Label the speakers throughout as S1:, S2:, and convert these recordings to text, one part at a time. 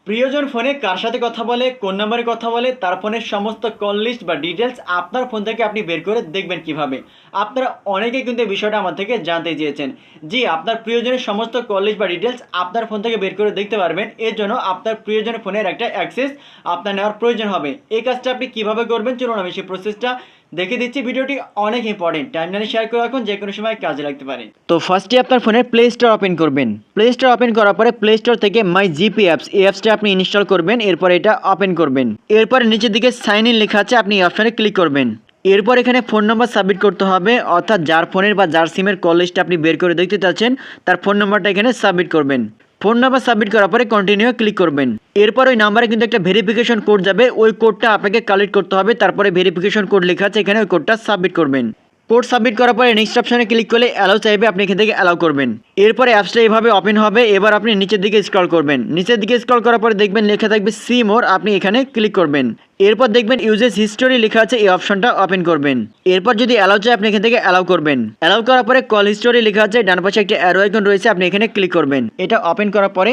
S1: প্রিয়জন ফোনে কার সাথে কথা বলে, কোন নাম্বারে কথা বলে, তার ফোনের সমস্ত কল লিস্ট বা ডিটেলস আপনার ফোন থেকে আপনি বের করে দেখবেন কিভাবে। আপনারা অনেকেই কিন্তু এই বিষয়টা আমার থেকে জানতে চেয়েছেন। জি, আপনার প্রিয়জনের সমস্ত কল লিস্ট বা ডিটেলস আপনার ফোন থেকে বের করে দেখতে পারবেন। এর জন্য আপনার প্রিয়জনের ফোনের একটা অ্যাক্সেস আপনার নেওয়ার প্রয়োজন হবে। এই কাজটা আপনি কিভাবে করবেন চলুন আমি সেই প্রসেসটা দেখে দিচ্ছি। ভিডিওটি অনেক ইম্পর্টেন্ট, টাইমলাইনে শেয়ার করে রাখুন, যে কোনো সময় কাজে লাগতে পারে। তো ফার্স্টে আপনার ফোনের প্লে স্টোর ওপেন করবেন। প্লে স্টোর ওপেন করার পরে প্লে স্টোর থেকে মাই জিপি অ্যাপস, এই অ্যাপসটা আপনি ইনস্টল করবেন। এরপর এটা ওপেন করবেন। এরপর নিচের দিকে সাইন ইন লেখা আছে, আপনি এই অপশানে ক্লিক করবেন। এরপর এখানে ফোন নাম্বার সাবমিট করতে হবে, অর্থাৎ যার ফোনের বা যার সিমের কল লিস্টটা আপনি বের করে দেখতে চাচ্ছেন তার ফোন নাম্বারটা এখানে সাবমিট করবেন। ফোন নাম্বার সাবমিট করার পরে কন্টিনিউ ক্লিক করবেন। এরপর ওই নাম্বারে কিন্তু একটা ভেরিফিকেশন কোড যাবে, ওই কোডটা আপনাকে কালেক্ট করতে হবে। তারপরে ভেরিফিকেশন কোড লেখা আছে, এখানে ওই কোডটা সাবমিট করবেন। কোড সাবমিট করার পরে নেক্সট অপশানে ক্লিক করলে অ্যালাউ চাইবে, আপনি এখান থেকে অ্যালাউ করবেন। এরপরে অ্যাপসটা এভাবে ওপেন হবে। এবার আপনি নিচের দিকে স্ক্রল করবেন। নিচের দিকে স্ক্রল করার পরে দেখবেন লেখা থাকবে সি মোর, আপনি এখানে ক্লিক করবেন। এরপর দেখবেন ইউজেস হিস্টোরি লেখা আছে, এই অপশনটা ওপেন করবেন। এরপর যদি অ্যালাউ চাই আপনি এখান থেকে অ্যালাউ করবেন। অ্যালাউ করার পরে কল হিস্টোরি লেখা আছে, ডান পাশে একটা অ্যারো আইকন রয়েছে, আপনি এখানে ক্লিক করবেন। এটা ওপেন করার পরে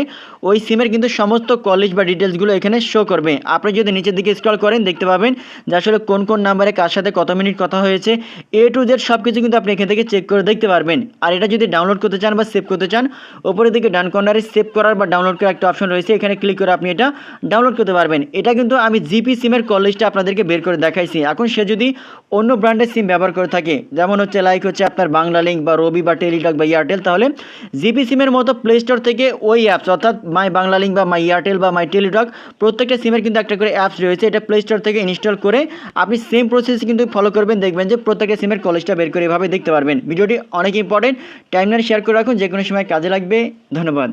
S1: ওই সিমের কিন্তু সমস্ত কল লিস্ট বা ডিটেলসগুলো এখানে শো করবে। আপনি যদি নিচের দিকে স্ক্রল করেন দেখতে পাবেন যে আসলে কোন কোন নাম্বারে কার সাথে কত মিনিট কথা হয়েছে, এ টু জেড সব কিছু কিন্তু আপনি এখান থেকে চেক করে দেখতে পারবেন। আর এটা যদি ডাউনলোড করতে চান বা সেভ করতে চান, উপরের দিকে ডান কর্নারে সেভ করার বা ডাউনলোড করার একটা অপশন রয়েছে, এখানে ক্লিক করে আপনি এটা ডাউনলোড করতে পারবেন। এটা কিন্তু আমি জিপি সিমের কল লিস্টটা আপনাদেরকে বের করে দেখাইছি। এখন সে যদি অন্য ব্র্যান্ডের সিম ব্যবহার করে থাকে, যেমন হচ্ছে লাইক হচ্ছে আপনার বাংলা লিঙ্ক বা রবি বা টেলিটক বা এয়ারটেল, তাহলে জিপি সিমের মতো প্লে স্টোর থেকে ওই অ্যাপস অর্থাৎ মাই বাংলা লিঙ্ক বা মাই এয়ারটেল বা মাই টেলিটক প্রত্যেকটা সিমের কিন্তু একটা করে অ্যাপস রয়েছে, এটা প্লে স্টোর থেকে ইনস্টল করে আপনি সেম প্রসেস কিন্তু ফলো করবেন। দেখবেন যে প্রত্যেকটা সিমের কল লিস্টটা বের করে এভাবে দেখতে পারবেন। ভিডিওটি অনেক ইম্পর্টেন্ট, টাইমলাইন শেয়ার করে রাখুন, যে কোনো সময় কাজে লাগবে। ধন্যবাদ।